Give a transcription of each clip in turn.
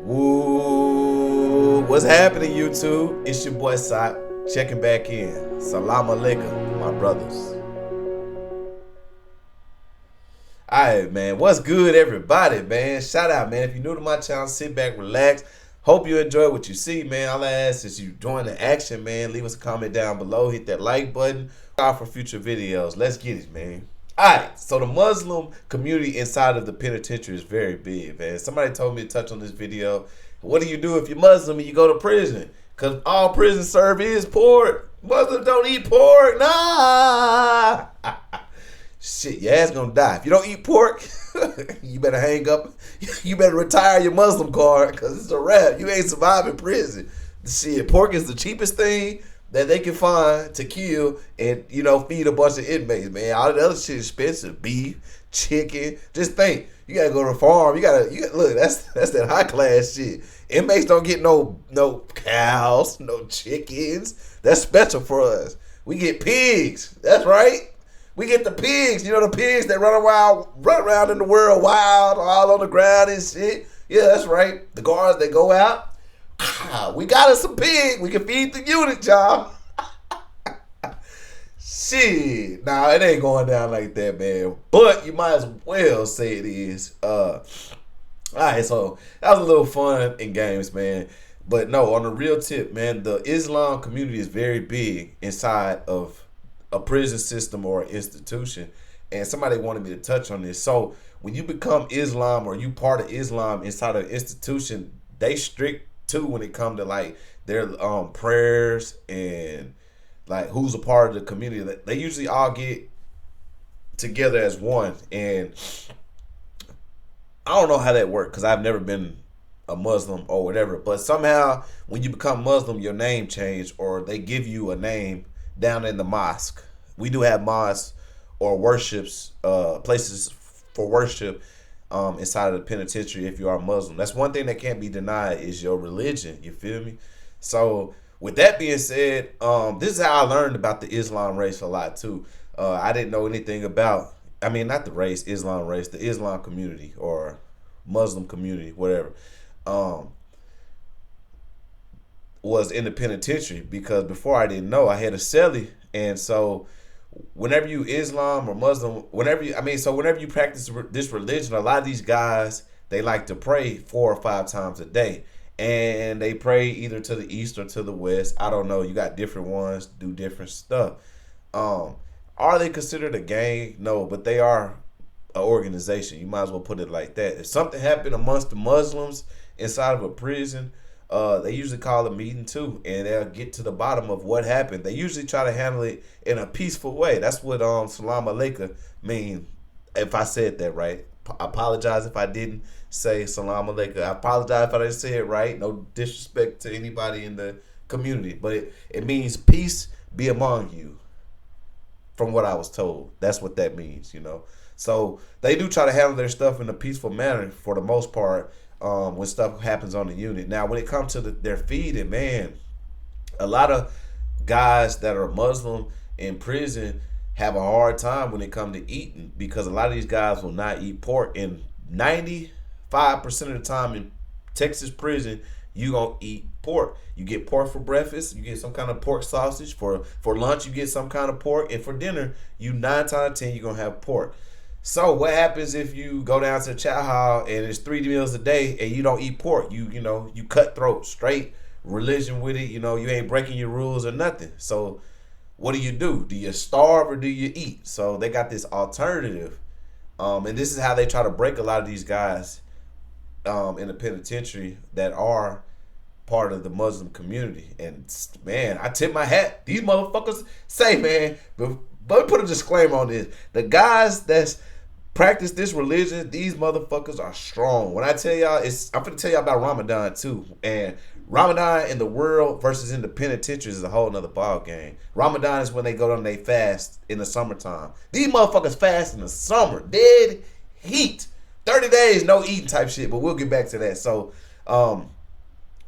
Woo! What's happening, YouTube? It's your boy Sop checking back in. Salam alaikum, my brothers. Alright, man. What's good, everybody, man? Shout out, man. If you're new to my channel, sit back, relax. Hope you enjoy what you see, man. All I ask is you join the action, man. Leave us a comment down below. Hit that like button. Out for future videos. Let's get it, man. Alright, so the Muslim community inside of the penitentiary is very big, man. Somebody told me to touch on this video. What do you do if you're Muslim and you go to prison? Because all prison serve is pork. Muslims don't eat pork. Nah. Shit, your ass gonna die. If you don't eat pork, you better hang up. You better retire your Muslim card because it's a wrap. You ain't surviving prison. Shit, pork is the cheapest thing that they can find to kill and, feed a bunch of inmates, man. All the other shit is expensive. Beef, chicken. Just think, you gotta go to the farm. You gotta look, that's that high class shit. Inmates don't get no cows, no chickens. That's special for us. We get pigs. That's right. We get the pigs. The pigs that run around in the world wild, all on the ground and shit. Yeah, that's right. The guards, they go out. We got us some pig. We can feed the unit, y'all. Shit. Nah, it ain't going down like that, man. But you might as well say it is. Alright, so that was a little fun in games, man. But no, on the real tip, man, the Islam community is very big inside of a prison system or an institution. And somebody wanted me to touch on this. So when you become Islam or you part of Islam inside of an institution, they strict too when it comes to like their prayers and like who's a part of the community. They usually all get together as one, and I don't know how that works because I've never been a Muslim or whatever, but somehow when you become Muslim, your name changed or they give you a name down in the mosque. We do have mosques or worships, places for worship inside of the penitentiary if you are Muslim. That's one thing that can't be denied is your religion. You feel me? So with that being said, this is how I learned about the Islam race a lot too. I didn't know anything about, not the race, Islam race, the Islam community or Muslim community, whatever, was in the penitentiary because before I didn't know, I had a cellie. And so whenever you Islam or Muslim, whenever you practice this religion, a lot of these guys, they like to pray 4 or 5 times a day. And they pray either to the east or to the west. I don't know. You got different ones, do different stuff. Are they considered a gang? No, but they are an organization. You might as well put it like that. If something happened amongst the Muslims inside of a prison, they usually call a meeting too, and they'll get to the bottom of what happened. They usually try to handle it in a peaceful way. That's what salam alaikum mean. If I said that right, I apologize if I didn't say salam alaikum. I apologize if I didn't say it right. No disrespect to anybody in the community, but it means peace be among you. From what I was told, that's what that means. So they do try to handle their stuff in a peaceful manner for the most part. When stuff happens on the unit. Now, when it comes to their feeding, man, a lot of guys that are Muslim in prison have a hard time when it comes to eating because a lot of these guys will not eat pork. And 95% of the time in Texas prison, you gonna eat pork. You get pork for breakfast, you get some kind of pork sausage. For lunch, you get some kind of pork. And for dinner, 9 times out of 10, you're gonna have pork. So what happens if you go down to the chow hall and it's 3 meals a day and you don't eat pork? You cutthroat, straight religion with it. You ain't breaking your rules or nothing. So what do? Do you starve or do you eat? So they got this alternative. And this is how they try to break a lot of these guys in the penitentiary that are part of the Muslim community. And man, I tip my hat. These motherfuckers say, man, but put a disclaimer on this. The guys that's practice this religion, these motherfuckers are strong. When I tell y'all, I'm gonna tell y'all about Ramadan too. And Ramadan in the world versus in the penitentiaries is a whole nother ball game. Ramadan is when they go on they fast in the summertime. These motherfuckers fast in the summer, dead heat, 30 days no eating type shit. But we'll get back to that. So,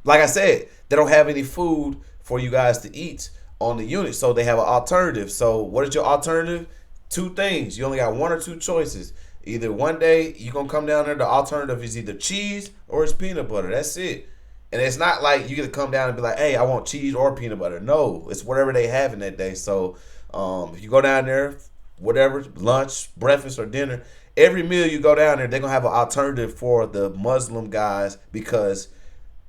like I said, they don't have any food for you guys to eat on the unit, so they have an alternative. So what is your alternative? 2 things. You only got 1 or 2 choices. Either one day you gonna come down there, the alternative is either cheese or it's peanut butter. That's it. And it's not like you get to come down and be like, hey, I want cheese or peanut butter. No, it's whatever they have in that day. So if you go down there, whatever, lunch, breakfast, or dinner, every meal you go down there, they're going to have an alternative for the Muslim guys because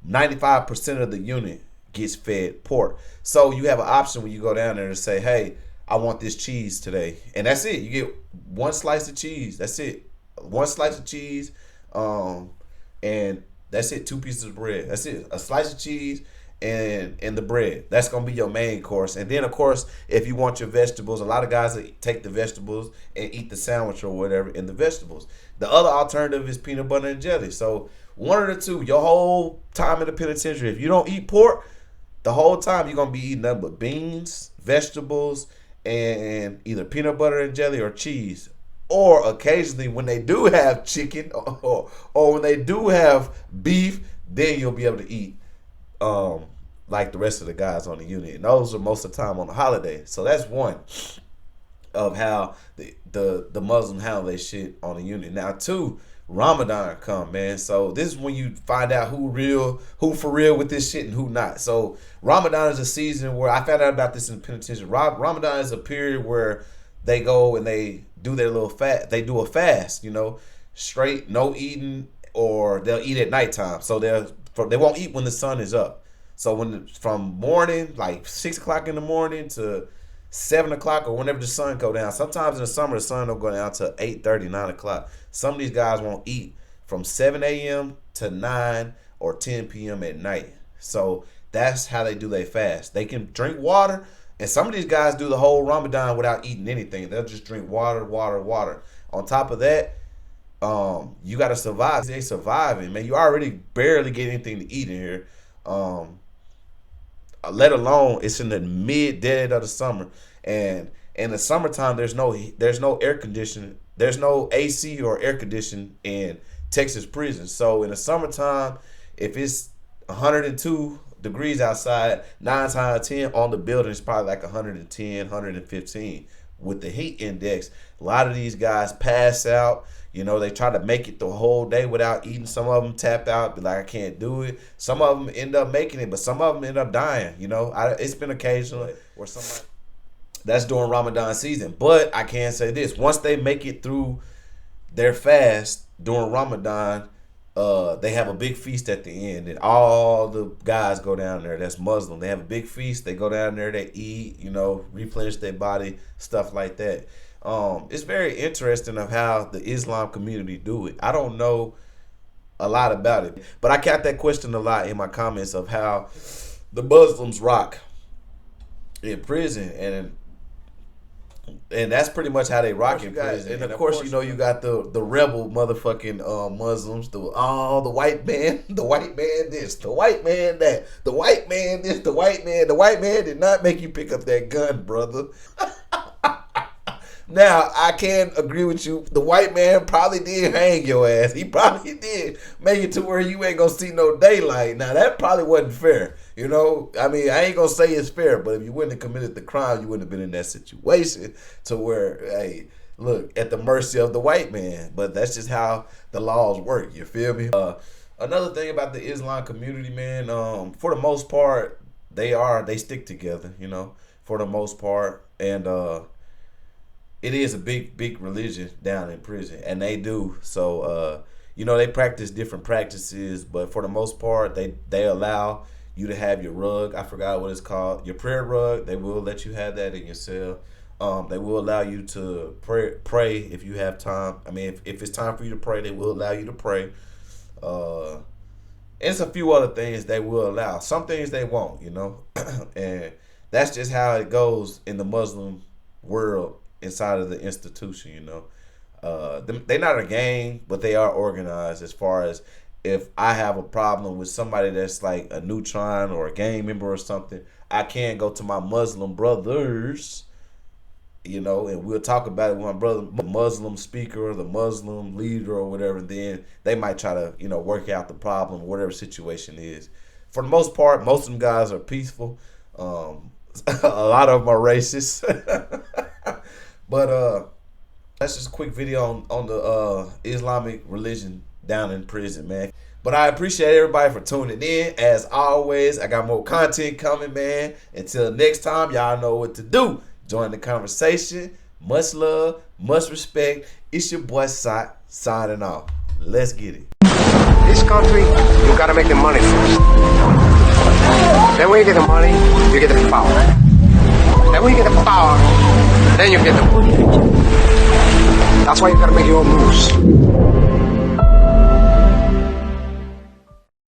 95% of the unit gets fed pork. So you have an option when you go down there to say, hey, I want this cheese today. And that's it. You get one slice of cheese. That's it. One slice of cheese. And that's it. 2 pieces of bread. That's it. A slice of cheese and the bread. That's gonna be your main course. And then of course, if you want your vegetables, a lot of guys take the vegetables and eat the sandwich or whatever in the vegetables. The other alternative is peanut butter and jelly. So one of the two, your whole time in the penitentiary, if you don't eat pork, the whole time you're gonna be eating nothing but beans, vegetables, and either peanut butter and jelly or cheese. Or occasionally when they do have chicken or when they do have beef, then you'll be able to eat like the rest of the guys on the unit. And those are most of the time on the holiday. So that's one of how the Muslim handle their shit on the unit. Now two, Ramadan come, man. So this is when you find out who for real with this shit and who not. So Ramadan is a season where I found out about this in the penitentiary. Ramadan is a period where they go and they do their little fast. They do a fast, straight, no eating, or they'll eat at nighttime. So they won't eat when the sun is up. So from morning, like 6 o'clock in the morning to 7 o'clock or whenever the sun go down. Sometimes in the summer the sun will go down to 8:30, 9 o'clock. Some of these guys won't eat from 7 a.m. to 9 or 10 p.m. at night. So that's how they do their fast. They can drink water. And some of these guys do the whole Ramadan without eating anything. They'll just drink water. On top of that, you got to survive. They surviving, man. You already barely get anything to eat in here. Let alone it's in the mid dead of the summer. And in the summertime, there's no air conditioning. There's no AC or air conditioning in Texas prisons. So in the summertime, if it's 102 degrees outside, 9 times out of 10 on the building is probably like 110, 115 with the heat index. A lot of these guys pass out. They try to make it the whole day without eating. Some of them tap out, be like, I can't do it. Some of them end up making it, but some of them end up dying. It's been occasionally where somebody that's during Ramadan season. But I can say this: once they make it through their fast during Ramadan, they have a big feast at the end, and all the guys go down there. That's Muslim. They have a big feast. They go down there. They eat. Replenish their body, stuff like that. It's very interesting of how the Islam community do it. I don't know a lot about it, but I got that question a lot in my comments of how the Muslims rock in prison, and that's pretty much how they rock in prison. And of course, you got the rebel motherfucking Muslims, the white man, the white man this, the white man that, the white man this, the white man did not make you pick up that gun, brother. Now, I can agree with you. The white man probably did hang your ass. He probably did make it to where you ain't gonna see no daylight. Now, that probably wasn't fair. I ain't gonna say it's fair, but if you wouldn't have committed the crime, you wouldn't have been in that situation to where, hey, look, at the mercy of the white man. But that's just how the laws work. You feel me? Another thing about the Islam community, man, for the most part, they stick together, for the most part. And, it is a big religion down in prison, and they do. So, they practice different practices, but for the most part, they allow you to have your rug. I forgot what it's called. Your prayer rug. They will let you have that in your cell. They will allow you to pray if you have time. I mean, if it's time for you to pray, they will allow you to pray. It's a few other things they will allow. Some things they won't, and that's just how it goes in the Muslim world. Inside of the institution, they're not a gang, but they are organized. As far as if I have a problem with somebody that's like a neutron or a gang member or something, I can go to my Muslim brothers, and we'll talk about it with my brother, the Muslim speaker or the Muslim leader or whatever. Then they might try to, work out the problem, whatever situation is. For the most part, most of them guys are peaceful. A lot of them are racist. But That's just a quick video on the Islamic religion down in prison, man. But I appreciate everybody for tuning in. As always, I got more content coming, man. Until next time, y'all know what to do. Join the conversation. Much love, much respect. It's your boy Sot signing off. Let's get it. This country, you gotta make the money first. Then when you get the money, you get the power. Then when you get the power, then you get the money. That's why you gotta make your own moves.